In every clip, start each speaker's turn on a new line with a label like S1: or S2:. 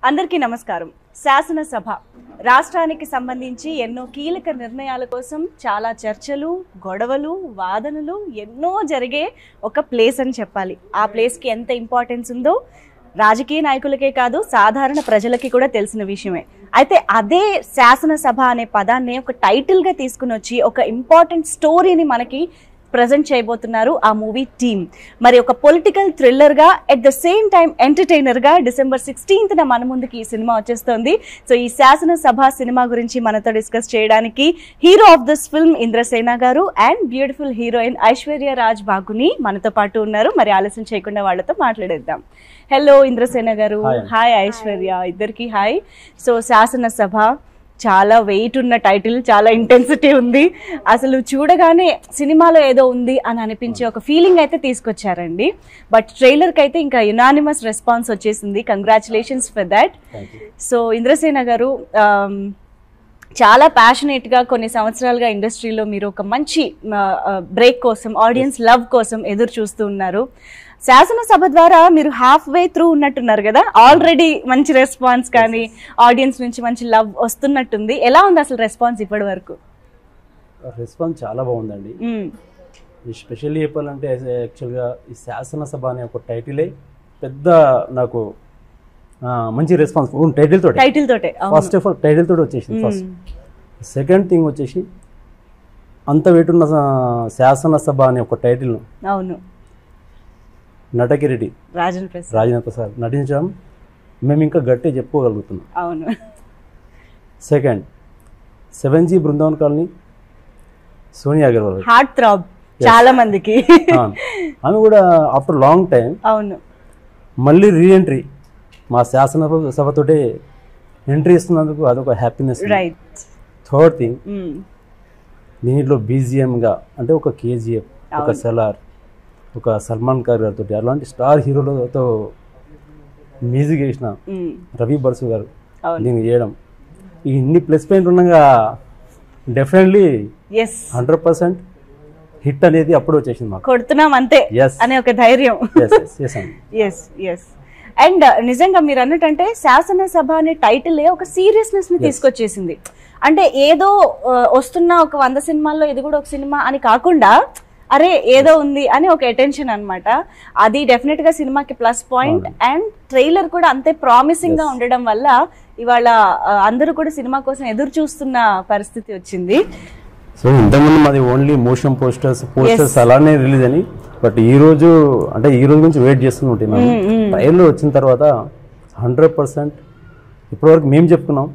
S1: అందరికీ నమస్కారం. శాసనసభ రాష్ట్రానికి సంబంధించి ఎన్నో కీలక నిర్ణయాల కోసం చాలా చర్చలు, గొడవలు, వాదనలు ఎన్నో జరిగే ఒక ప్లేస్ అని చెప్పాలి. ఆ ప్లేస్కి ఎంత ఇంపార్టెన్స్ ఉందో రాజకీయ నాయకులకే కాదు సాధారణ ప్రజలకి కూడా తెలిసిన విషయమే. అయితే అదే శాసనసభ అనే పదాన్ని ఒక టైటిల్గా తీసుకుని వచ్చి ఒక ఇంపార్టెంట్ స్టోరీని మనకి ప్రజెంట్ చేయబోతున్నారు ఆ మూవీ టీమ్. మరి ఒక పొలిటికల్ థ్రిల్లర్గా అట్ ద సేమ్ టైం ఎంటర్టైనర్గా December 16th మన ముందుకి ఈ సినిమా వచ్చేస్తోంది. సో ఈ శాసనసభ సినిమా గురించి మనతో డిస్కస్ చేయడానికి hero of this film Indrasena garu and beautiful heroine Aishwarya Raj Bhakuni మనతో పాటు ఉన్నారు. మరి ఆలస్యం చేయకుండా వాళ్ళతో మాట్లాడేద్దాం. హలో ఇంద్రసేన గారు. హాయ్ ఐశ్వర్య. ఇద్దరికి హాయ్. సో శాసనసభ చాలా వెయిట్ ఉన్న టైటిల్, చాలా ఇంటెన్సిటీ ఉంది. అసలు చూడగానే సినిమాలో ఏదో ఉంది అని అనిపించే ఒక ఫీలింగ్ అయితే తీసుకొచ్చారండి. బట్ ట్రైలర్కి అయితే ఇంకా యునానిమస్ రెస్పాన్స్ వచ్చేసింది. Congratulations for that. So Indrasena గారు, చాలా ప్యాషనేట్గా కొన్ని సంవత్సరాలుగా ఇండస్ట్రీలో మీరు ఒక మంచి బ్రేక్ కోసం, ఆడియన్స్ లవ్ కోసం ఎదురు చూస్తూ ఉన్నారు. శాసనసభ ద్వారా మీరు హాఫ్ వే త్రూ ఉన్నట్టున్నారు కదా. ఆల్రెడీ మంచి రెస్పాన్స్ కానీ ఆడియన్స్ నుంచి మంచి లవ్ వస్తున్నట్టుంది. ఎలా ఉంది అసలు రెస్పాన్స్ ఇప్పటి వరకు?
S2: రెస్పాన్స్ చాలా బాగుందండి. స్పెషల్లీ చెప్పాలంటే యాక్చువల్గా ఈ శాసనసభ అనే ఒక టైటిలే పెద్ద నాకు మంచి రెస్పాన్స్ టైటిల్ తోటే ఫస్ట్ ఆఫ్ ఆల్ టైటిల్ తోటి వచ్చేసింది. ఫస్ట్ సెకండ్ థింగ్ వచ్చేసి అంత వెయిట్ ఉన్న శాసనసభ అనే ఒక టైటిల్
S1: అవును
S2: నటకిరెడ్డి రాజేంద్ర ప్రసాద్ నటించడం మేము ఇంకా గట్టి చెప్పుకోగలుగుతున్నాం.
S1: అవును.
S2: Second 7G Brindavan colony Sonia Agarwal
S1: heart throb చాలా మందికి.
S2: ఆమె కూడా ఆఫ్టర్ లాంగ్ టైం
S1: అవును
S2: మళ్ళీ రీఎంట్రీ మా శాసనసభతోటే ఎంట్రీ ఇస్తున్నందుకు అదొక హ్యాపీనెస్.
S1: రైట్.
S2: థర్డ్ థింగ్ దీంట్లో BGMగా అంటే ఒక KGF, ఒక సెలార్, ఒక సల్మాన్ ఖాన్ గారితో అలాంటి స్టార్ హీరోలతో మ్యూజిక్ వేసిన రవి బర్సు గారు దీన్ని చేయడం, ఈ ఇన్ని ప్లస్ పాయింట్ ఉండగా డెఫినెట్లీ 100% హిట్ అనేది అప్పుడు వచ్చేసింది మాకు.
S1: కొడుతున్నాం అంతే అనే ఒక ధైర్యం. అండ్ నిజంగా మీరు అన్నట్టంటే శాసనసభ అనే టైటిల్ ఒక సీరియస్నెస్ ని తీసుకొచ్చేసింది. అంటే ఏదో వస్తున్న ఒక 100 సినిమాల్లో ఇది కూడా ఒక సినిమా అని కాకుండా అరే ఏదో ఉంది అని ఒక అటెన్షన్ అనమాట. అది డెఫినెట్ గా సినిమాకి ప్లస్ పాయింట్. అండ్ ట్రైలర్ కూడా అంతే ప్రామిసింగ్ గా ఉండడం వల్ల ఇవాళ అందరూ కూడా సినిమా కోసం ఎదురు చూస్తున్న పరిస్థితి వచ్చింది.
S2: సో ఇంతకుముందు మాది ఓన్లీ మోషన్ పోస్టర్స్ అలానే రిలీజ్ అని, బట్ ఈ రోజు నుంచి వెయిట్ చేస్తూ ఉంటున్నాం. ట్రైలర్ వచ్చిన తర్వాత 100% ఇప్పటివరకు మేము చెప్పుకున్నాం,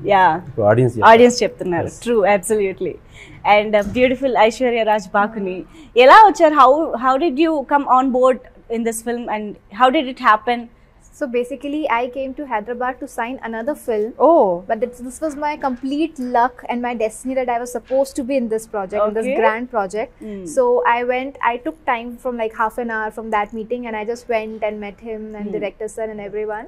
S1: ఆడియన్స్ చెప్తున్నారు. True, absolutely. And beautiful Aishwarya Raj Bhakuni ఎలా వచ్చారు? How did you come on board in this film and how did it happen?
S3: So basically I came to Hyderabad to sign another film. But this was my complete luck and my destiny that I was supposed to be in this project, in this grand project. So I took time from like half an hour from that meeting and I just went and met him and director sir and everyone.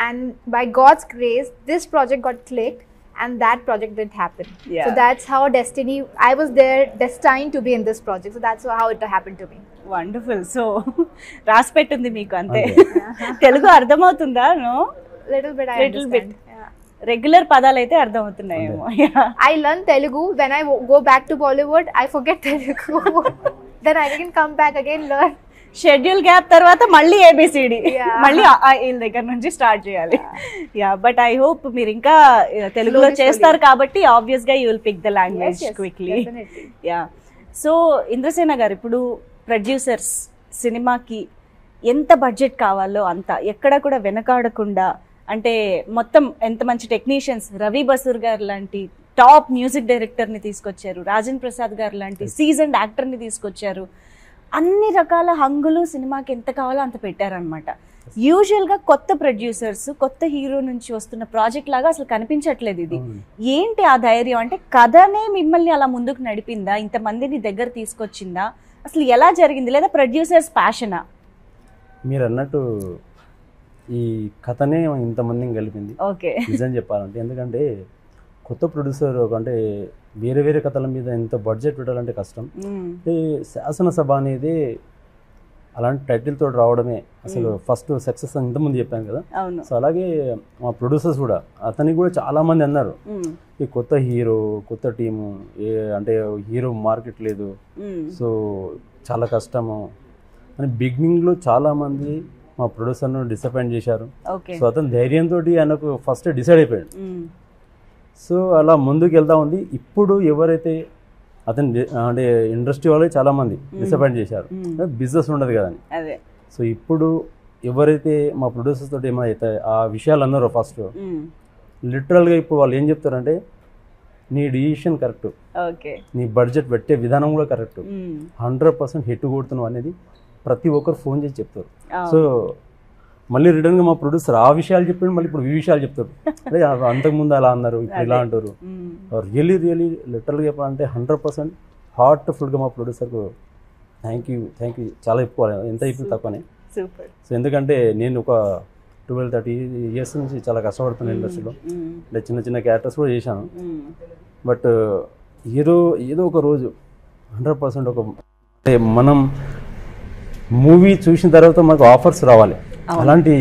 S3: And by God's grace, this project got clicked and that project didn't happen. So that's how destiny, I was there destined to be in this project. So that's how it happened to me.
S1: Wonderful. So రాసి పెట్టింది మీకు అంతే. తెలుగు అర్థమవుతుందా? No,
S3: little bit.
S1: Regular పదాలు అయితే అర్థమవుతున్నాయేమో.
S3: I learn Telugu. When I go back to Bollywood, I forget Telugu. Then I can come back again, learn.
S1: Schedule gap తర్వాత మళ్ళీ ABCD మళ్ళీ వీళ్ళ దగ్గర నుంచి స్టార్ట్ చేయాలి. బట్ ఐ హోప్ మీరు ఇంకా తెలుగులో చేస్తారు కాబట్టి ఆబ్వియస్ గా you will pick the language quickly. So Indrasena గారు, ఇప్పుడు ప్రొడ్యూసర్స్ సినిమాకి ఎంత బడ్జెట్ కావాలో అంత ఎక్కడ కూడా వెనకాడకుండా, అంటే మొత్తం ఎంత మంచి టెక్నీషియన్స్, రవి బసూర్ గారు లాంటి టాప్ మ్యూజిక్ డైరెక్టర్ని తీసుకొచ్చారు, రాజేంద్ర ప్రసాద్ గారు లాంటి సీజన్డ్ యాక్టర్ని తీసుకొచ్చారు. అన్ని రకాల హంగులు సినిమాకి ఎంత కావాలో అంత పెట్టారనమాట. యూజువల్గా కొత్త ప్రొడ్యూసర్స్, కొత్త హీరో నుంచి వస్తున్న ప్రాజెక్ట్ లాగా అసలు కనిపించట్లేదు ఇది. ఏంటి ఆ ధైర్యం? అంటే కథనే మిమ్మల్ని అలా ముందుకు నడిపిందా? ఇంతమందిని దగ్గర తీసుకొచ్చిందా? అసలు ఎలా జరిగింది? లేదా ప్రొడ్యూసర్స్ ప్యాషనా?
S2: మీరు అన్నట్టు ఈ కథనే ఇంతమందిని కలిపింది నిజం చెప్పాలంటే. ఎందుకంటే కొత్త ప్రొడ్యూసర్ అంటే వేరే కథల మీద ఎంత బడ్జెట్ పెట్టాలంటే కష్టం. శాసనసభ అనేది అలాంటి టైటిల్ తోటి రావడమే అసలు ఫస్ట్ సక్సెస్ అని ఇంతకుముందు చెప్పాను కదా. సో అలాగే మా ప్రొడ్యూసర్స్ కూడా అతనికి కూడా చాలా మంది అన్నారు, ఈ కొత్త హీరో కొత్త టీము అంటే హీరో మార్కెట్ లేదు, సో చాలా కష్టము అని బిగినింగ్లో చాలా మంది మా ప్రొడ్యూసర్ను డిసప్పాయింట్ చేశారు. సో అతను ధైర్యంతో ఆయనకు ఫస్ట్ డిసైడ్ అయిపోయాడు. సో అలా ముందుకు వెళ్తా ఉంది. ఇప్పుడు ఎవరైతే అతను అంటే ఇండస్ట్రీ వాళ్ళే చాలా మంది డిసప్పాయింట్ చేశారు, బిజినెస్ ఉండదు కదని. సో ఇప్పుడు ఎవరైతే మా ప్రొడ్యూసర్స్ తోటి ఏమైతే ఆ విషయాలు అన్నారో ఫస్ట్ లిటరల్గా ఇప్పుడు వాళ్ళు ఏం చెప్తారంటే నీ డిసిషన్ కరెక్ట్, నీ బడ్జెట్ పెట్టే విధానం కూడా కరెక్ట్, 100% హిట్ కొడుతున్నావు అనేది ప్రతి ఒక్కరు ఫోన్ చేసి చెప్తారు. సో మళ్ళీ రిటర్న్గా మా ప్రొడ్యూసర్ ఆ విషయాలు చెప్పాడు, మళ్ళీ ఇప్పుడు ఈ విషయాలు చెప్తారు. అదే అంతకుముందు అలా అన్నారు, ఇప్పుడు ఇలా అంటారు. రియలీ లిటరల్గా చెప్పాలంటే 100% హార్ట్ఫుల్గా మా ప్రొడ్యూసర్కు థ్యాంక్ యూ చాలా చెప్పుకోవాలి, ఎంత ఇప్పుడు తక్కువనే. సో ఎందుకంటే నేను ఒక 12-13 years నుంచి చాలా కష్టపడుతున్నాను ఇండస్ట్రీలో. అంటే చిన్న చిన్న క్యారెక్టర్స్ కూడా చేశాను. బట్ ఏదో ఒక రోజు 100% ఒక అంటే మనం మూవీ చూసిన తర్వాత మనకు ఆఫర్స్ రావాలి, అలాంటి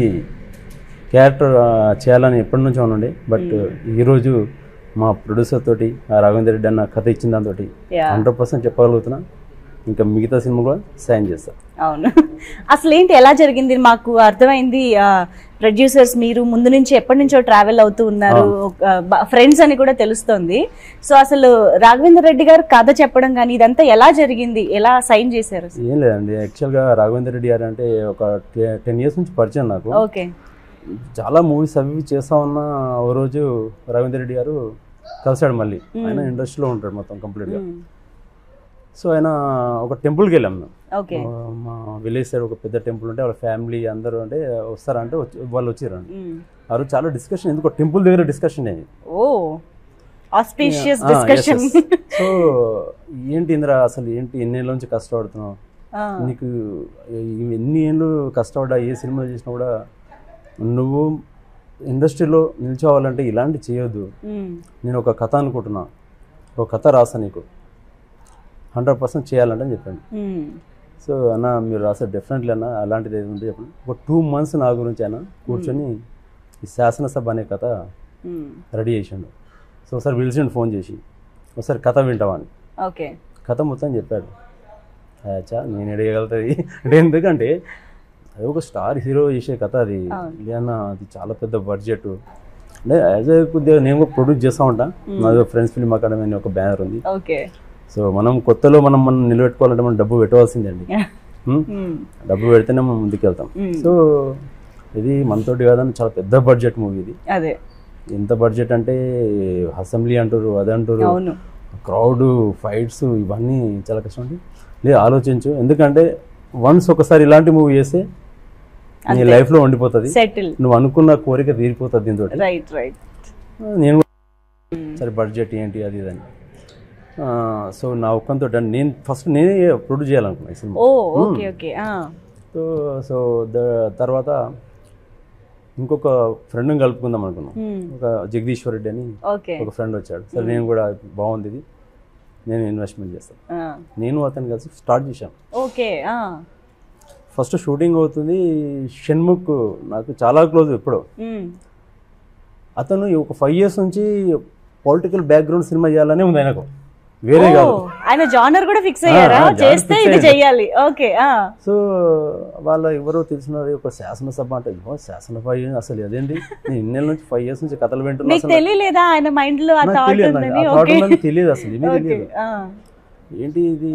S2: క్యారెక్టర్ చేయాలని ఎప్పటి నుంచో ఉండే. బట్ ఈరోజు మా ప్రొడ్యూసర్ తోటి రాఘవేంద్ర రెడ్డి అన్న కథ ఇచ్చిన దాంతో 100% చెప్పగలుగుతున్నా. ఇంకా మిగతా సినిమా కూడా సైన్ చేస్తా.
S1: అవును, అసలు ఏంటి ఎలా జరిగింది మాకు అర్థమైంది. ప్రొడ్యూసర్స్ మీరు ముందు నుంచి ఎప్పటి నుంచో ట్రావెల్ అవుతూ ఉన్నారు, ఫ్రెండ్స్ అని కూడా తెలుస్తోంది. సో అసలు రాఘవేంద్ర రెడ్డి గారు కథ చెప్పడం కానీ ఇదంతా ఎలా జరిగింది, ఎలా సైన్ చేశారు?
S2: ఏం లేదండి, యాక్చువల్గా రాఘవేంద్ర రెడ్డి గారు అంటే ఒక 10 years నుంచి పరిచయం నాకు.
S1: ఓకే,
S2: చాలా మూవీస్ అవి చేస్తా ఉన్న ఓ రోజు రాఘవేంద్ర రెడ్డి గారు కలిసాడు. మళ్ళీ ఆయన ఇండస్ట్రీలో ఉంటాడు మొత్తం కంప్లీట్గా. సో ఆయన ఒక టెంపుల్కి వెళ్ళాం మేము. మా విలేజ్ సైడ్ ఒక పెద్ద టెంపుల్ ఉంటే వాళ్ళ ఫ్యామిలీ అందరూ అంటే వస్తారంటే వాళ్ళు వచ్చారండి. ఆ రోజు చాలా డిస్కషన్, ఎందుకో టెంపుల్ దగ్గర డిస్కషన్ అయ్యింది. సో ఏంటి ఇంద్రా అసలు ఏంటి ఎన్నేళ్ళ నుంచి కష్టపడుతున్నావు, నీకు ఎన్ని ఏళ్ళు కష్టపడ్డా ఏ సినిమా చేసినా కూడా నువ్వు ఇండస్ట్రీలో నిల్చోవాలంటే ఇలాంటి చేయొద్దు. నేను ఒక కథ అనుకుంటున్నా, ఒక కథ రాసా, నీకు 100% చేయాలంటే అని చెప్పండి. సో అన్న మీరు రాసే డెఫినెట్లీ అన్న అలాంటిది ఏది ఉంటే చెప్పండి. ఒక 2 months నా గురించి ఆయన కూర్చొని ఈ శాసనసభ అనే కథ రెడీ చేసిండు. సో ఒకసారి పిలిచిండు ఫోన్ చేసి, ఒకసారి కథ వింటావా అని. కథ మొత్తం చెప్పాడు. అచ్చా నేను ఎడగలుగుతుంది అంటే, ఎందుకంటే అది ఒక స్టార్ హీరో చేసే కథ, అది లేదన్నా అది చాలా పెద్ద బడ్జెట్. అంటే యాజ్ ఏ కొద్దిగా నేను కూడా ప్రొడ్యూస్ చేస్తూ ఉంటా. నాది ఫ్రెండ్స్ ఫిల్మ్ అకాడమీ అని ఒక బ్యానర్ ఉంది. సో మనం కొత్తలో మనం నిలబెట్టుకోవాలంటే మనం డబ్బు పెట్టవలసిందే అండి. డబ్బు పెడితేనే మనం ముందుకు వెళ్తాం. సో ఇది మనతోటి కాదని చాలా పెద్ద బడ్జెట్ మూవీ ఇది. ఎంత బడ్జెట్ అంటే అసెంబ్లీ అంటారు, అది అంటారు, క్రౌడ్, ఫైట్స్, ఇవన్నీ చాలా కష్టం అండి. లేదు ఆలోచించు, ఎందుకంటే వన్స్ ఒకసారి ఇలాంటి మూవీ చేస్తే నీ లైఫ్లో ఉండిపోతుంది, నువ్వు అనుకున్న కోరిక తీరిపోతుంది దీంతో. నేను సరే బడ్జెట్ ఏంటి అది ఇదని. సో నా ఒక్కంతో నేను ఫస్ట్ నేనే ప్రొడ్యూస్ చేయాలనుకున్నా ఈ సినిమా. సో తర్వాత ఇంకొక ఫ్రెండ్ని కలుపుకుందాం అనుకున్నాం. ఒక జగదీశ్వర్ రెడ్డి అని ఒక ఫ్రెండ్ వచ్చాడు. సరే నేను కూడా బాగుంది ఇది, నేను ఇన్వెస్ట్మెంట్ చేస్తాను. నేను అతను కలిసి స్టార్ట్ చేశాను. ఫస్ట్ షూటింగ్ అవుతుంది. షణ్ముఖ్ నాకు చాలా క్లోజ్. ఎప్పుడో అతను ఒక 5 years నుంచి పొలిటికల్ బ్యాక్గ్రౌండ్ సినిమా చేయాలనే ఉంది ఆయనకు, వేరే కాదు.
S1: ఆయన జానర్ కూడా ఫిక్స్ అయ్యారా, చేస్తే ఇది చేయాలి. ఓకే.
S2: సో వాళ్ళ ఎవరో తెలిసిన ఒక శాసనసభ అంటే, శాసనసభ అసలు అదేంటి, నేను ఇన్నేళ్ళ నుంచి 5 years నుంచి కథలు వింటున్నా,
S1: తెలియలేదా ఆయన మైండ్ లో
S2: తెలియదు అసలు, ఏమీ తెలియదు. ఏంటి ఇది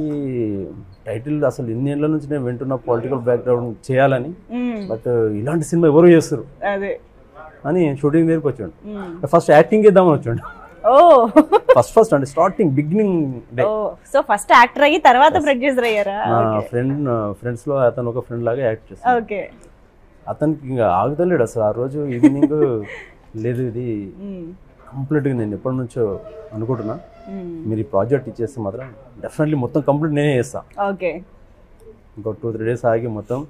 S2: టైటిల్, అసలు ఇన్నేళ్ళ నుంచి నేను వింటున్నా పొలిటికల్ బ్యాక్గ్రౌండ్ చేయాలని, బట్ ఇలాంటి సినిమా ఎవరు చేస్తారు అని షూటింగ్ దగ్గరికి వచ్చాడు. ఫస్ట్ యాక్టింగ్ చేద్దామని వచ్చాడు. ఫస్ట్ అంటే starting beginning day.
S1: So first actor అయ్యి తర్వాత ప్రొడ్యూసర్ అయ్యారా?
S2: ఫ్రెండ్స్ లో అతను ఒక ఫ్రెండ్ లాగా యాక్ట్ చేస్తాడు. అతనికి ఇంకా ఆగుతలేడు అసలు. ఆ రోజు ఈవినింగ్ లేదు ఇది కంప్లీట్గా నేను ఎప్పటి నుంచో అనుకుంటున్నా, మీరు ఈ ప్రాజెక్ట్ ఇచ్చేస్తే మాత్రం డెఫినెట్లీ మొత్తం కంప్లీట్ నేనే చేస్తా. ఇంకో 2-3 days ఆగి మొత్తం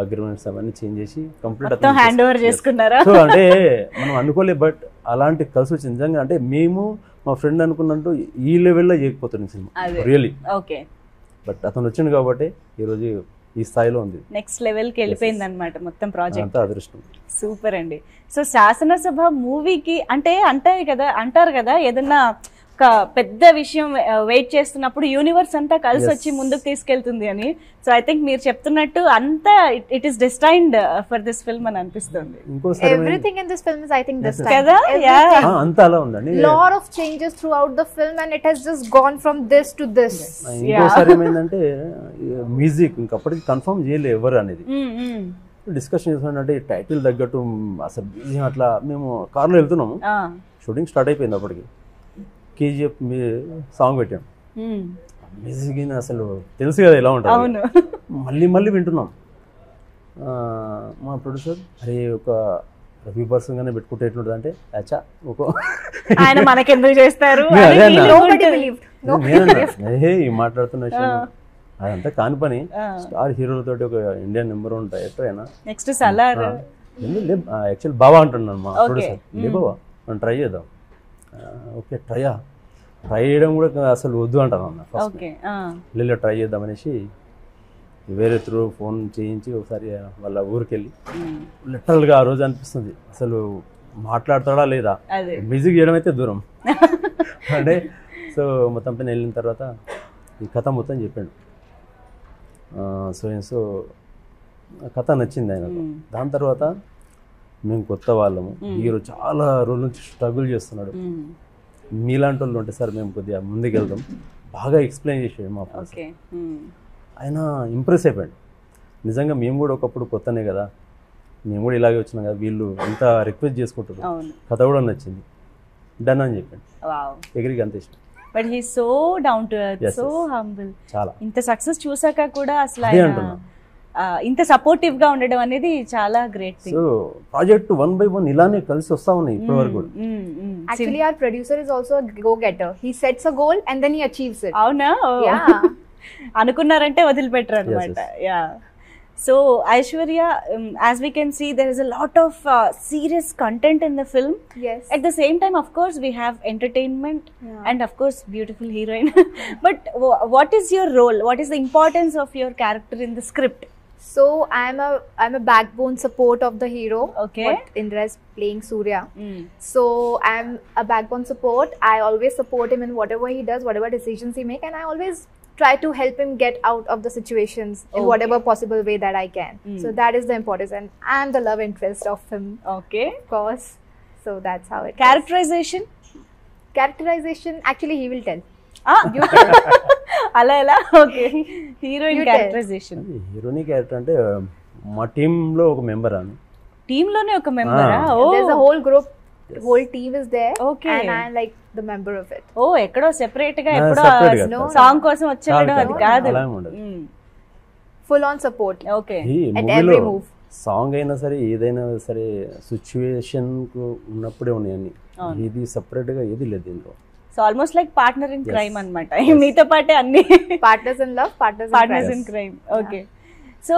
S2: అగ్రిమెంట్స్ అవన్నీ చేంజ్ చేసి కంప్లీట్
S1: హ్యాండ్ ఓవర్ చేసుకున్నారా?
S2: సో అంటే మనం అనుకోలేదు, బట్ అలాంటి కలిసి వచ్చింది నిజంగా. అంటే మేము మా ఫ్రెండ్ అనుకున్నట్టు ఈ లెవెల్లో చేయకపోతుంది సినిమా రియల్లీ. బట్ అతను వచ్చిండు కాబట్టి ఈరోజు ఈ స్థాయిలో ఉంది.
S1: నెక్స్ట్ లెవెల్కి వెళ్ళిపోయింది అనమాట మొత్తం ప్రాజెక్ట్.
S2: అంతా అదృష్టం.
S1: సూపర్ అండి. సో శాసనసభ మూవీకి అంటే అంటారు కదా ఏదన్నా ఒక పెద్ద విషయం వెయిట్ చేస్తున్నప్పుడు యూనివర్స్ అంతా కలిసి వచ్చి ముందుకు తీసుకెళ్తుంది అని. సో ఐ థింక్ మీరు చెప్తున్నట్టు అంతా it is destined for this film అని అనిపిస్తుంది.
S3: Everything in this film is, I think, destined.
S1: కదా?
S2: అంతా అలా ఉండండి.
S3: Lot of changes throughout the film and it has just gone from this to this.
S2: ఇంకోసారి ఏమైందంటే మ్యూజిక్ ఇంకప్పటికి కన్ఫర్మ్ చేయలేదు ఎవరు అనేది. డిస్కషన్ చేస్తున్నట్టే టైటిల్ తగ్గట్టు అసలు BGM అట్లా మేము కార్లో వెళ్తున్నాము, షూటింగ్ స్టార్ట్ అయిపోయింది అప్పటికి. KGF సాంగ్ పెట్టాం, మ్యూజిక్ అసలు తెలుసు కదా ఎలా ఉంటుంది, మళ్ళీ వింటున్నాం. మా ప్రొడ్యూసర్ అరే ఒక రవి బర్సంగానే పెట్టుకుంటే ఎట్లుంటుంది అంటే అచ్చా ఒక
S1: ఆయన మనకెందుకు చేస్తారు
S2: ఈ మాట్లాడుతున్న విషయం అదంతా కాని పని. స్టార్ హీరోలతో ఒక ఇండియన్ నెంబర్ 1 డైరెక్టర్ అయినా
S1: నెక్స్ట్ సలార్
S2: యాక్చువల్ బాబా అంటున్నాను మా ప్రొడ్యూసర్, లే బాబా మనం ట్రై చేద్దాం. ఓకే ట్రై చేయడం కూడా అసలు వద్దు అంటాను అన్న ఫస్ట్, లేదు ట్రై చేద్దాం అనేసి వేరే త్రూ ఫోన్ చేయించి ఒకసారి వాళ్ళ ఊరికి వెళ్ళి లిటరల్గా ఆ రోజు అనిపిస్తుంది అసలు మాట్లాడతాడా లేదా, మ్యూజిక్ చేయడం అయితే దూరం అంటే. సో మొత్తం పైన వెళ్ళిన తర్వాత ఈ కథ మొత్తం చెప్పాడు. సో కథ నచ్చింది ఆయనకు. దాని తర్వాత మేము కొత్త వాళ్ళము, హీరో చాలా రోజుల నుంచి స్ట్రగుల్ చేస్తున్నాడు, మీలాంటి వాళ్ళు ఉంటే సార్ మేము కొద్దిగా ముందుకు వెళ్దాం బాగా ఎక్స్ప్లెయిన్ చేసాడు మా ఫ్రెండ్స్. ఆయన ఇంప్రెస్ అయిపోయాడు. నిజంగా మేము కూడా ఒకప్పుడు కొత్తనే కదా, మేము కూడా ఇలాగే వచ్చినాం కదా, వీళ్ళు ఇంత రిక్వెస్ట్ చేసుకుంటారు, కథ కూడా నచ్చింది, డన్ అని చెప్పాడు. ఎగ్రీకి అంత ఇష్టం.
S1: But he so down to earth, so humble.
S2: చాలా
S1: ఇంత సక్సెస్ చూసాక కూడా అసలు ఇంత సపోర్టివ్ గా ఉండడం అనేది చాలా great thing.
S2: So project 1 by 1 ఇలానే కలిసి వస్తా ఉన్నాయి ఇప్పటి వరకు కూడా.
S3: Actually our producer is also a go getter. He sets a goal and then he achieves it.
S1: అవునా?
S3: Yeah.
S1: అనుకున్నారంటే వదిలిపెట్టరు అన్నమాట. Yeah. So Aishwarya, as we can see, there is a lot of serious content in the film.
S3: Yes.
S1: At the same time, of course, we have entertainment and of course beautiful heroine. But what is your role? What is the importance of your character in the script?
S3: So I'm a backbone support of the hero.
S1: Okay.
S3: What Indra is playing Surya. So I'm a backbone support. I always support him in whatever he does, whatever decisions he make, and I always try to help him get out of the situations in whatever possible way that I can. So that is the importance, and I'm the love interest of him.
S1: Okay.
S3: Of course. So that's how it
S1: Characterization?
S3: Characterization, actually he will tell.
S1: You tell. అలా ఎలా? Okay. Heroine characterization.
S2: Heroine character అంటే మా team లో ఒక member అని.
S1: Team లోనే ఒక మెంబరా? ఓ.
S3: There's a whole group, whole team is there.
S1: Okay.
S3: And I'm like the member of it.
S1: ఓ ఎక్కడో సెపరేట్ గా ఎప్పుడో సాంగ్ కోసం వచ్చేయడం అది కాదు.
S3: Full on support.
S1: Okay.
S3: At every move.
S2: Song అయినా సరే ఏదైనా సరే సిచ్యువేషన్ కు ఉన్నప్పుడే ఉన్నాయని, ఇది సెపరేట్ గా ఏది లేదు దీంట్లో.
S1: So almost like partner in crime అన్నమాట. మీతో పాటే అన్ని
S3: partners in love, partners
S1: in crime. Okay. So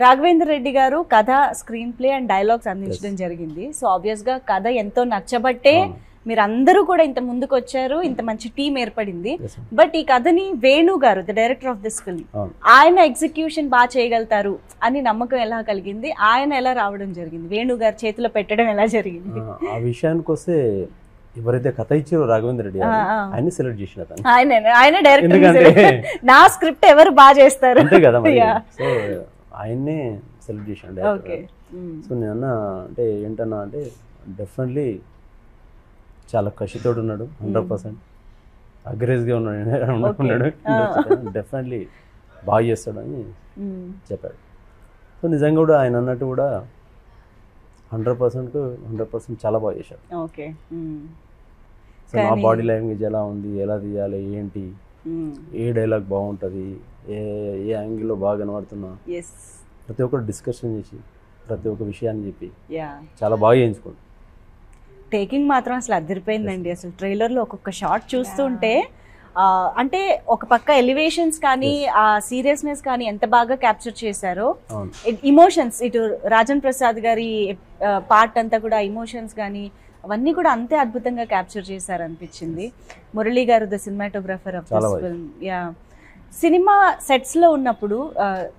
S1: Raghavendra Reddy గారు కథ, స్క్రీన్ ప్లే అండ్ డైలాగ్స్ అందించడం జరిగింది. సో ఆబ్వియస్ గా కథ ఎంతో నచ్చబట్టే మీరు అందరూ కూడా ఇంత ముందుకు వచ్చారు, ఇంత మంచి టీం ఏర్పడింది. బట్ ఈ కథని వేణు గారు, the director of this film, ఆయన ఎగ్జిక్యూషన్ బాగా చేయగలుగుతారు అని నమ్మకం ఎలా కలిగింది? ఆయన ఎలా రావడం జరిగింది? వేణు గారు చేతిలో పెట్టడం ఎలా జరిగింది?
S2: ఆ విషయానికి వస్తే ఎవరైతే కథ ఇచ్చారో రాఘవేంద్ర రెడ్డి ఆయన సెలెక్ట్ చేసిన
S1: ఆయన డైరెక్టర్, నా స్క్రిప్ట్ ఎవరు బాగా చేస్తారు
S2: అంతే కదా మరి. సో ఆయన్నే సెలెక్ట్ చేసిన డైరెక్టర్. సో నేను అంటే ఏంటన్నా అంటే డెఫినెట్లీ చాలా కసితోడు ఉన్నాడు, 100% అగ్రెసివ్గా ఉన్నాడు, డెఫినెట్లీ బాగా చేస్తాడని చెప్పాడు. సో నిజంగా కూడా ఆయన అన్నట్టు కూడా 100% చాలా బాగా చేశాడు.
S1: ఓకే.
S2: సో నా బాడీ లాంగ్వేజ్ ఎలా ఉంది, ఎలా తీయాలి, ఏంటి, ఏ డైలాగ్ బాగుంటుంది, ఏ యాంగిల్లో బాగా కనబడుతున్నా, ప్రతి ఒక్కరు డిస్కషన్ చేసి ప్రతి ఒక్క విషయాన్ని చెప్పి చాలా బాగా చేయించుకోండి.
S1: టేకింగ్ మాత్రం అసలు అదిరిపోయిందండి. అసలు ట్రైలర్లో ఒక్కొక్క షాట్ చూస్తుంటే అంటే ఒక పక్క ఎలివేషన్స్ కానీ ఆ సీరియస్నెస్ కానీ ఎంత బాగా క్యాప్చర్ చేశారో, ఇమోషన్స్, ఇటు రాజన్ ప్రసాద్ గారి పార్ట్ అంతా కూడా ఇమోషన్స్ కానీ అవన్నీ కూడా అంతే అద్భుతంగా క్యాప్చర్ చేశారు అనిపించింది. Murali garu the cinematographer of this film. Yeah. Cinema సెట్స్లో ఉన్నప్పుడు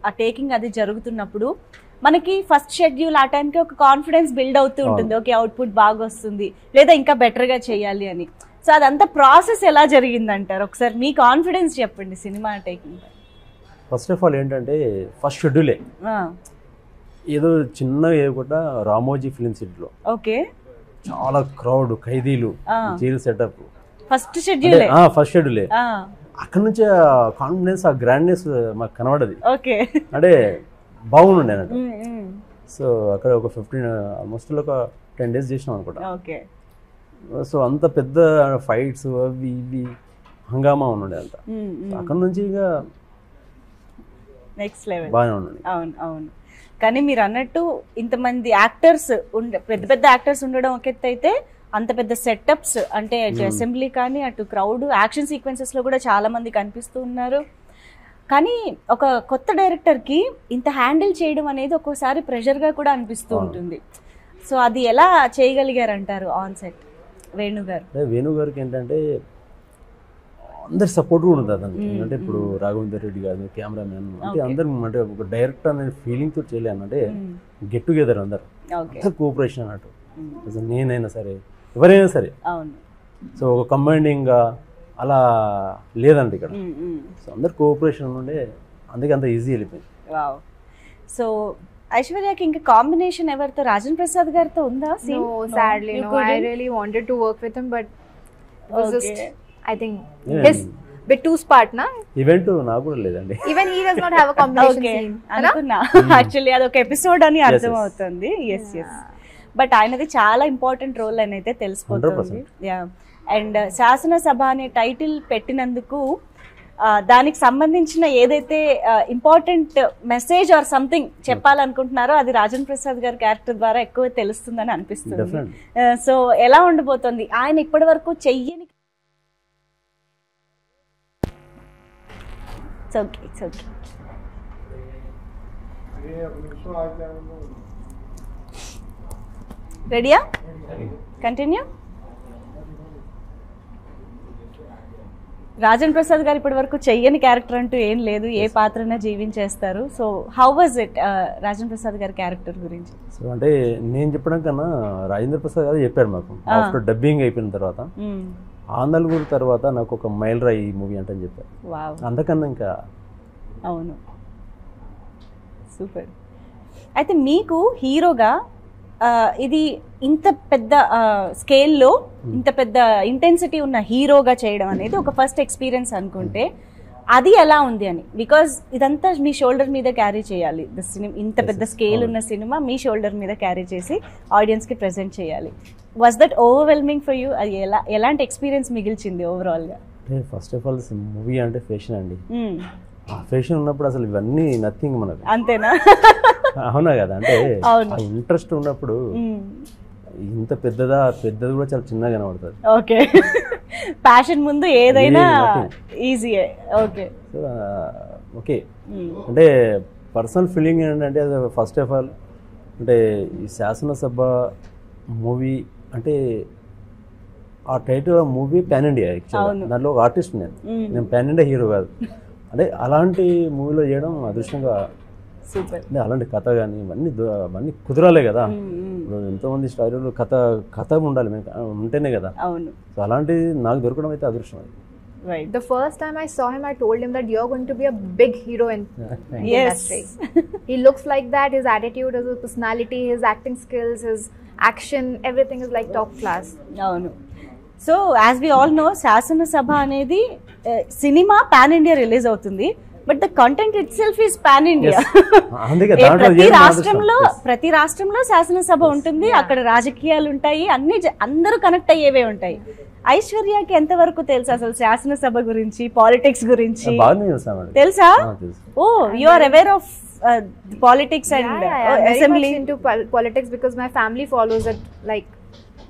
S1: ఆ టేకింగ్ అది జరుగుతున్నప్పుడు మనకి ఫస్ట్ షెడ్యూల్ ఆ టైంకి ఒక కాన్ఫిడెన్స్ బిల్డ్ అవుతూ ఉంటుంది, ఓకే అవుట్పుట్ బాగా వస్తుంది లేదా ఇంకా బెటర్గా చేయాలి అని. సో అదంతా ప్రాసెస్ ఎలా జరిగిందంటారు? ఒకసారి మీ కాన్ఫిడెన్స్ చెప్పండి cinema taking.
S2: First of all ఏంటంటే ఫస్ట్ షెడ్యూలే ఏదో చిన్నగా వేయకుండా రామోజీ ఫిలిం సిటీలో
S1: ఓకే
S2: చాలా క్రౌడ్, ఖైదీలు, జైలు సెటప్,
S1: ఫస్ట్ షెడ్యూలే.
S2: ఫస్ట్ షెడ్యూలే. అక్కడ నుంచి కాన్ఫిడెన్స్, ఆ గ్రాండ్నెస్ మాకు కనబడది.
S1: ఓకే
S2: అంటే బాగుండే అన్నట్టు. సో అక్కడ ఒక 15 ఆల్మోస్ట్ ఒక 10 days చేసినాం అనుకుంటా.
S1: ఓకే.
S2: సో అంత పెద్ద ఫైట్స్ అవి ఇవి హంగామా ఉండే అంత. అక్కడ నుంచి ఇక
S1: నెక్స్ట్ లెవెల్
S2: బాగానే ఉండండి.
S1: అవును అవును. కానీ మీరు అన్నట్టు ఇంతమంది యాక్టర్స్ పెద్ద పెద్ద యాక్టర్స్ ఉండడం ఒక ఎత్తు అయితే, అంత పెద్ద సెటప్స్ అంటే అటు అసెంబ్లీ కానీ అటు క్రౌడ్ యాక్షన్ సీక్వెన్సెస్ లో కూడా చాలా మంది కనిపిస్తూ ఉన్నారు. కానీ ఒక కొత్త డైరెక్టర్కి ఇంత హ్యాండిల్ చేయడం అనేది ఒక్కోసారి ప్రెషర్గా కూడా అనిపిస్తూ ఉంటుంది. సో అది ఎలా చేయగలిగారంటారు ఆన్ సెట్ వేణు గారు?
S2: వేణు గారికి ఏంటంటే అందరి సపోర్ట్ కూడా ఉంది అతనికి. అంటే ఇప్పుడు రాఘవేందర్ రెడ్డి గారు కెమెరామెన్ అంటే అందరు అంటే ఒక డైరెక్టర్ అనే ఫీలింగ్ తో చేయలేను. అంటే గెట్ టుగెదర్ అందరు కోఆపరేషన్ అన్నట్టు. నేనైనా సరే ఎవరైనా సరే. సో ఒక కంబైనింగ్ అలా లేదండి ఇక్కడ. సో అందరు కోఆపరేషన్ ఉండే, అందుకే అంత ఈజీ వెళ్ళిపోయింది.
S1: సో ఐశ్వర్యకి ఇంకా కాంబినేషన్ ఎవరితో? రాజన్ ప్రసాద్ గారితో ఉందా?
S3: No, sadly no. I really wanted to work with him, but it was just, I think his bit too spark na.
S2: Event నాకు కూడా లేదండి.
S3: Even he does not have a combination scene.
S1: అనుకున్నా actually అదొక episode అని అర్థం అవుతుంది. Yes yes. But ఆయనది చాలా ఇంపార్టెంట్ రోల్ అని అయితే తెలిసిపోతుంది. అండ్ శాసనసభ అనే టైటిల్ పెట్టినందుకు దానికి సంబంధించిన ఏదైతే ఇంపార్టెంట్ మెసేజ్ ఆర్ సంథింగ్ చెప్పాలనుకుంటున్నారో అది రాజన్ ప్రసాద్ గారి క్యారెక్టర్ ద్వారా ఎక్కువ తెలుస్తుందని అనిపిస్తుంది. సో ఎలా ఉండబోతుంది? ఆయన ఇప్పటి వరకు చెయ్యని రెడీయా? కంటిన్యూ. రాజన్ ప్రసాద్ గారు ఇప్పటి వరకు చెయ్యని క్యారెక్టర్ అంటూ ఏం లేదు, ఏ పాత్రనే జీవించేస్తారు. So how was it Rajan Prasad గారి క్యారెక్టర్ గురించి?
S2: సో అంటే నేను చెప్పడం కన్నా రాజేంద్ర ప్రసాద్ గారు చెప్పారు మాకు ఆఫ్టర్ డబ్బింగ్ అయిపోయిన తర్వాత. ఆందల్గూరు తర్వాత నాకు ఒక మైల్ రాయి మూవీ అంటే అని చెప్పారు. అందుకన్నా ఇంకా
S1: అవును, సూపర్. అయితే మీకు హీరోగా ఇది ఇంత పెద్ద స్కేల్లో ఇంత పెద్ద ఇంటెన్సిటీ ఉన్న హీరోగా చేయడం అనేది ఒక ఫస్ట్ ఎక్స్పీరియన్స్ అనుకుంటే అది ఎలా ఉంది అని? బికాజ్ ఇదంతా మీ షోల్డర్ మీద క్యారీ చేయాలి. ఇంత పెద్ద స్కేల్ ఉన్న సినిమా మీ షోల్డర్ మీద క్యారీ చేసి ఆడియన్స్కి ప్రెజెంట్ చేయాలి. Was that overwhelming for you? అది ఎలాంటి ఎక్స్పీరియన్స్ మిగిల్చింది ఓవరాల్గా?
S2: ఫస్ట్ ఆఫ్ ఆల్ మూవీ అంటే ఫ్యాషన్ అండి. ఫ్యాషన్ ఉన్నప్పుడు అసలు ఇవన్నీ నథింగ్ మనకు.
S1: అంతేనా?
S2: అవునా కదా. అంటే ఇంట్రెస్ట్ ఉన్నప్పుడు ఇంత పెద్దది కూడా చాలా చిన్నగా కనబడుతుంది.
S1: ఓకే, ప్యాషన్ ముందు ఏదైనా ఈజీయే. Okay
S2: okay. అంటే పర్సనల్ ఫీలింగ్ ఏంటంటే ఫస్ట్ ఆఫ్ ఆల్ అంటే ఈ శాసనసభ మూవీ అంటే ఆ టైటిల్ మూవీ పాన్ ఇండియా. యాక్చువల్గా దాంట్లో ఒక ఆర్టిస్ట్ నేను పాన్ ఇండియా హీరో కాదు. అంటే అలాంటి మూవీలో చేయడం అదృష్టంగా.
S1: సూపర్.
S2: అలాంటి కథ కానీ ఇవన్నీ కుదరాలే కదా. ఇప్పుడు ఎంతోమంది స్టోరీలు కథ ఉండాలి ఉంటేనే కదా. సో అలాంటిది నాకు దొరకడం అయితే అదృష్టం.
S3: Right. The first time I saw him, I told him that you're going to be a big hero in the industry. He looks like that. His attitude, his personality, his acting skills, his action, everything is like top class.
S1: అవును. So as we all know Sasanasabha అనేది cinema pan India release అవుతుంది. But the content itself is pan India. ప్రతి రాష్ట్రంలో శాసనసభ ఉంటుంది, అక్కడ రాజకీయాలు ఉంటాయి, అందరూ కనెక్ట్ అయ్యేవే ఉంటాయి. ఐశ్వర్యకి ఎంతవరకు తెలుసు అసలు శాసనసభ గురించి, పాలిటిక్స్ గురించి? తెలుసా? ఓ, you are aware of politics and assembly?
S3: Into politics because my family follows it like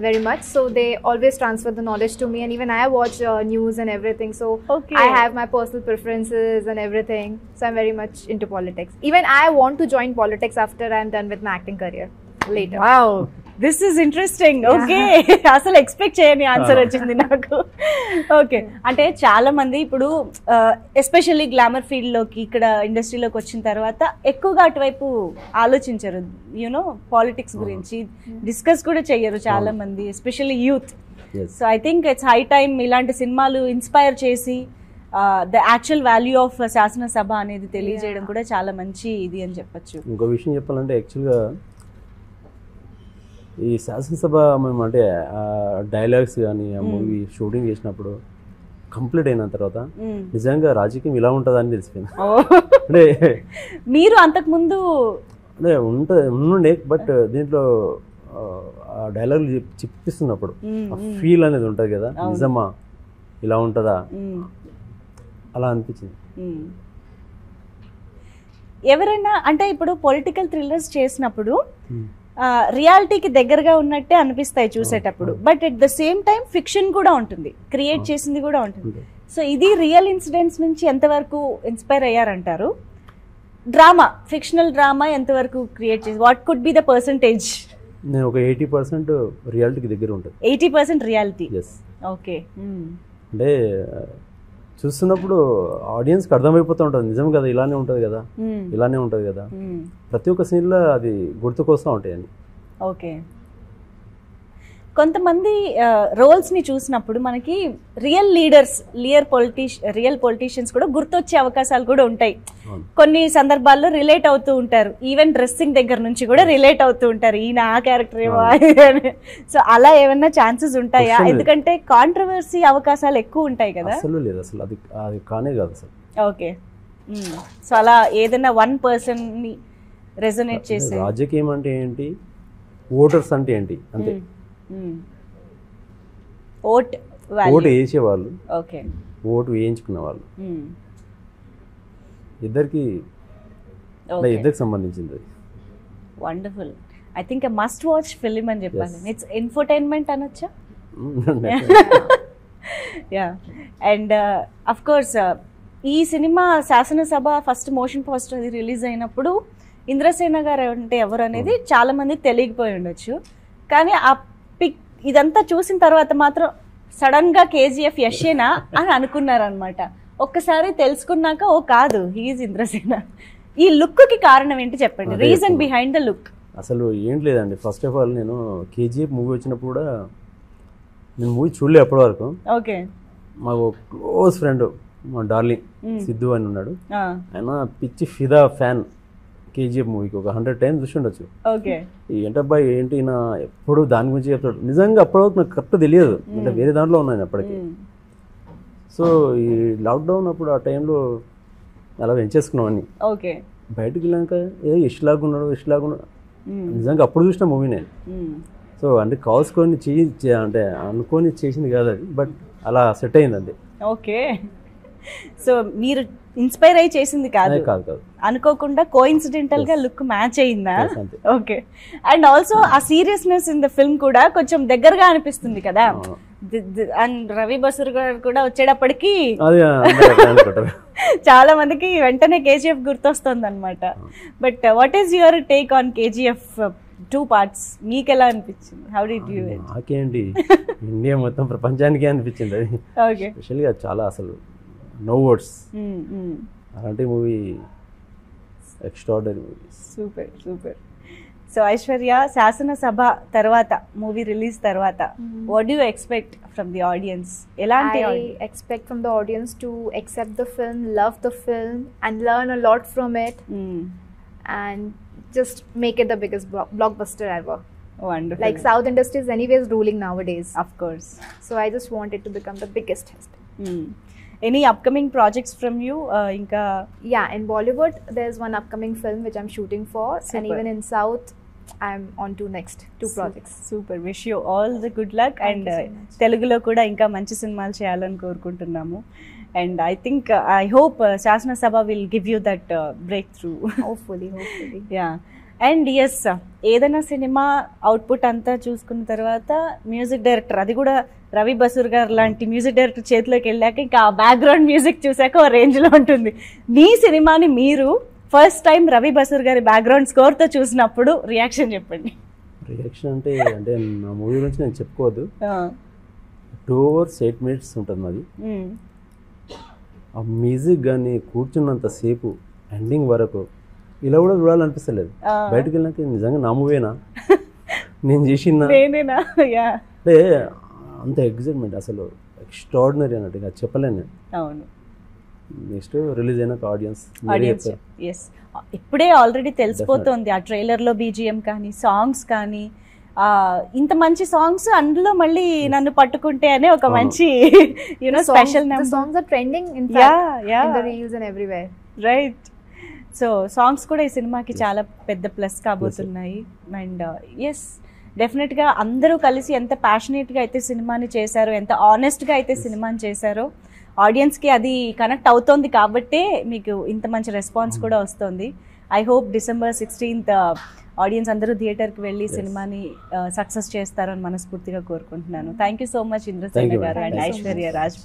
S3: very much, so they always transfer the knowledge to me, and even I watch news and everything, so I have my personal preferences and everything, so I'm very much into politics. Even I want to join politics after I'm done with my acting career later.
S1: Wow, this is interesting. Okay, అసలు expect చేయని answer వచ్చింది నాకు. Okay, అంటే చాలా మంది ఇప్పుడు especially glamour field లోకి ఇక్కడ ఇండస్ట్రీలోకి వచ్చిన తర్వాత ఎక్కువగా అటువైపు ఆలోచించరు. యూనో పాలిటిక్స్ గురించి డిస్కస్ కూడా చెయ్యరు చాలా మంది, especially youth. So I think it's high time ఇలాంటి సినిమాలు ఇన్స్పైర్ చేసి ద యాక్చువల్ వాల్యూ ఆఫ్ శాసనసభ అనేది తెలియజేయడం కూడా చాలా మంచి ఇది అని చెప్పొచ్చు.
S2: ఇంకో విషయం చెప్పాలంటే యాక్చువల్గా ఈ శాసనసభ మేము అంటే డైలాగ్స్ కానీ ఆ మూవీ షూటింగ్ చేసినప్పుడు కంప్లీట్ అయిన తర్వాత నిజంగా రాజకీయం ఇలా ఉంటుందా అని తెలిసిపోయింది. అంటే
S1: మీరు అంతకు ముందు
S2: అంటే ఉండే బట్ దీంట్లో ఆ డైలాగులు చెప్పిస్తున్నప్పుడు ఫీల్ అనేది ఉంటుంది కదా, నిజమా ఇలా ఉంటుందా అలా అనిపించింది.
S1: ఎవరైనా అంటే ఇప్పుడు పొలిటికల్ థ్రిల్లర్స్ చేసినప్పుడు రియాలిటీకి దగ్గరగా ఉన్నట్టే అనిపిస్తాయి చూసేటప్పుడు, but at the same time fiction కూడా ఉంటుంది, క్రియేట్ చేసింది కూడా ఉంటుంది. సో ఇది రియల్ ఇన్సిడెంట్స్ నుంచి ఎంతవరకు ఇన్స్పైర్ అయ్యారంటారు? డ్రామా, ఫిక్షనల్ డ్రామా ఎంతవరకు క్రియేట్ చేసి, what could be the percentage?
S2: నేను ఒక 80% రియాలిటీకి దగ్గర ఉంటుంది.
S1: 80% రియాలిటీ.
S2: ఎస్.
S1: ఓకే,
S2: అంటే చూస్తున్నప్పుడు ఆడియన్స్కి అర్థమైపోతూ ఉంటుంది, నిజం కదా, ఇలానే ఉంటుంది కదా, ఇలానే ఉంటుంది కదా, ప్రతి ఒక్క సీన్లో అది గుర్తుకొస్తూ ఉంటాయని.
S1: ఓకే, కొంతమంది రోల్స్ని చూసినప్పుడు మనకి రియల్ లీడర్స్, రియల్ పొలిటీషియన్స్ కూడా గుర్తొచ్చే అవకాశాలు కూడా ఉంటాయి. కొన్ని సందర్భాల్లో రిలేట్ అవుతూ ఉంటారు, ఈవెన్ డ్రెస్సింగ్ దగ్గర నుంచి కూడా రిలేట్ అవుతూ ఉంటారు, ఈయన ఆ క్యారెక్టర్ ఏమో. సో అలా ఏమన్నా ఛాన్సెస్ ఉంటాయా? ఎందుకంటే కాంట్రవర్సీ అవకాశాలు ఎక్కువ ఉంటాయి కదా.
S2: అసలు లేదు, అసలు అది కానే కాదు అసలు.
S1: ఓకే, సో అలా ఏదైనా వన్ పర్సన్ని రెజొనేట్ చేసే.
S2: రాజకీయం అంటే ఏంటి, ఓటర్స్ అంటే ఏంటి అంతే. ఓటు వేసేవాళ్ళు,
S1: ఓకే,
S2: ఓటు వేయించుకున్న వాళ్ళు, ఇద్దరికి సంబంధించింది.
S1: Wonderful. I think must watch film అని చెప్పాలి. ఇట్స్ ఇన్ఫర్టైన్మెంట్ అనొచ్చా? యా. అండ్ అఫ్ కోర్స్ ఈ cinema Sasanasabha first motion poster అది రిలీజ్ అయినప్పుడు ఇంద్రసేన గారు అంటే ఎవరు అనేది చాలా మందికి తెలియకపోయి ఉండొచ్చు, కానీ ఆ పిక్ ఇదంతా చూసిన తర్వాత మాత్రం సడన్ గా కేజీఎఫ్ యశేనా అని అనుకున్నారనమాట. ఒక్కసారి తెలుసుకున్నాక ఓ కాదు, హీఈస్ ఇంద్రసేన. ఈ లుక్ కి కారణం ఏంటి చెప్పండి, రీజన్ బిహైండ్ ద లుక్.
S2: అసలు ఏం లేదండి, ఫస్ట్ ఆఫ్ ఆల్ నేను కేజీఎఫ్ మూవీ వచ్చినప్పుడు కూడా నేను మూవీ చూడలే అప్పటి వరకు.
S1: ఓకే.
S2: మాకు క్లోజ్ ఫ్రెండ్ మా డార్లింగ్ సిద్ధు అని ఉన్నాడు, ఆయన పిచ్చి ఫిదా ఫ్యాన్ కేజీఎఫ్ మూవీకి, ఒక 100 times చూసి ఉండొచ్చు.
S1: ఓకే.
S2: ఏంటబ్బాయి ఏంటి నా ఎప్పుడు దాని గురించి చెప్తాడు. నిజంగా అప్పటివరకు నాకు కరెక్ట్ తెలియదు, అంటే వేరే దాంట్లో ఉన్నాను అప్పటికి. సో ఈ లాక్డౌన్ అప్పుడు ఆ టైంలో అలా పెంచేసుకున్నాం అన్ని.
S1: ఓకే.
S2: బయటకు వెళ్ళాక ఏదో ఇష్టలాగా ఉన్నాడు. నిజంగా అప్పుడు చూసిన మూవీ నేను. సో అంటే కాల్స్కొని అంటే అనుకొని చేసింది కాదు అది, బట్ అలా సెట్ అయింది అంతే.
S1: ఓకే. సో మీరు ఇన్స్పైర్ అయ్యి చేసింది కాదు, అనుకోకుండా కోఇన్సిడెంటల్ గా లుక్ మ్యాచ్ అయిందా? ఓకే. అండ్ ఆల్సో ఆ సీరియస్నెస్ ఇన్ ద ఫిల్మ్ కూడా కొంచెం దగ్గరగా అనిపిస్తుంది కదా. అండ్ రవి బసూర్ గారు కూడా వచ్చేటప్పటికి చాలా మందికి వెంటనే కేజీఎఫ్ గుర్తొస్తుంది అనమాట. But what is your take on KGF 2 parts? మీకు ఎలా అనిపించింది? How did you?
S2: నాకేంటి, ఇండియా మొత్తం ప్రపంచానికే అనిపించింది అది.
S1: ఓకే.
S2: స్పెషల్గా చాలా అసలు నో వర్డ్స్, అలాంటి movie extraordinary movie.
S1: Super super. So Aishwarya, శాసనసభ తర్వాత మూవీ రిలీజ్ తర్వాత what do you expect from the audience? ఎలాంటి?
S3: I expect from the audience to accept the film, love the film and learn a lot from it, and just make it the biggest blockbuster ever.
S1: Wonderful.
S3: Like South industry is anyways ruling nowadays.
S1: Of course.
S3: So I just want it to become the biggest hit.
S1: Any upcoming projects from you? Inka?
S3: Yeah, in Bollywood there's one upcoming film which I'm shooting for. Super. And even in South I'm on to next 2 projects.
S1: Super. Wish you all the good luck. And Telugulo kuda inka manchi cinemalu cheyalani korukuntunnamu. And I think I hope Shasana will give you that breakthrough.
S3: Hopefully.
S1: Yeah. And yes, ఏదైనా cinema output అంతా చూసుకున్న తర్వాత music director, అది కూడా రవి బసూర్ గారు లాంటి music director చేతిలోకి వెళ్ళాక ఇంకా ఆ బ్యాక్గ్రౌండ్ మ్యూజిక్ చూసాక ఓ రేంజ్లో ఉంటుంది. మీ సినిమాని మీరు ఫస్ట్ టైం రవి బసూర్ గారి బ్యాక్గ్రౌండ్ స్కోర్తో చూసినప్పుడు రియాక్షన్ చెప్పండి.
S2: రియాక్షన్ అంటే అంటే నా మూవీ గురించి నేను చెప్పుకోవద్దు. 2 hours 8 minutes ఉంటుంది అది. ఆ మ్యూజిక్ కానీ కూర్చున్నంతసేపు ఎండింగ్ వరకు ఇలా కూడా చూడాలనిపిస్తలేదు. బయటకు వెళ్ళినాక నిజంగా నా మూవేనా నేను చేసిన అంటే అంత ఎగ్జైట్మెంట్ అసలు ఎక్స్ట్రాడినరీ అన్నట్టుగా చెప్పలేను నేను.
S1: అవును.
S2: నెక్స్ట్ రిలీజ్ అయినాక ఆడియన్స్
S1: ఎస్ ఇప్పుడే ఆల్రెడీ తెలిసిపోతుంది ఆ ట్రైలర్లో బీజిఎం కానీ సాంగ్స్ కానీ ఇంత మంచి సాంగ్స్ అందులో మళ్ళీ నన్ను పట్టుకుంటే అనే ఒక మంచి special
S3: songs are trending in the reels and everywhere
S1: right. So songs కూడా ఈ సినిమాకి చాలా పెద్ద ప్లస్ కాబోతున్నాయి. అండ్ ఎస్ డెఫినెట్గా అందరూ కలిసి ఎంత ప్యాషనేట్గా అయితే సినిమాని చేశారో, ఎంత ఆనెస్ట్గా అయితే సినిమాని చేశారో, ఆడియన్స్కి అది కనెక్ట్ అవుతోంది కాబట్టే మీకు ఇంత మంచి రెస్పాన్స్ కూడా వస్తుంది. I hope December 16th audience అందరూ థియేటర్కి వెళ్ళి సినిమాని సక్సెస్ చేస్తారని మనస్ఫూర్తిగా కోరుకుంటున్నాను. Thank you so much Indrasena garu and Aishwarya Raj.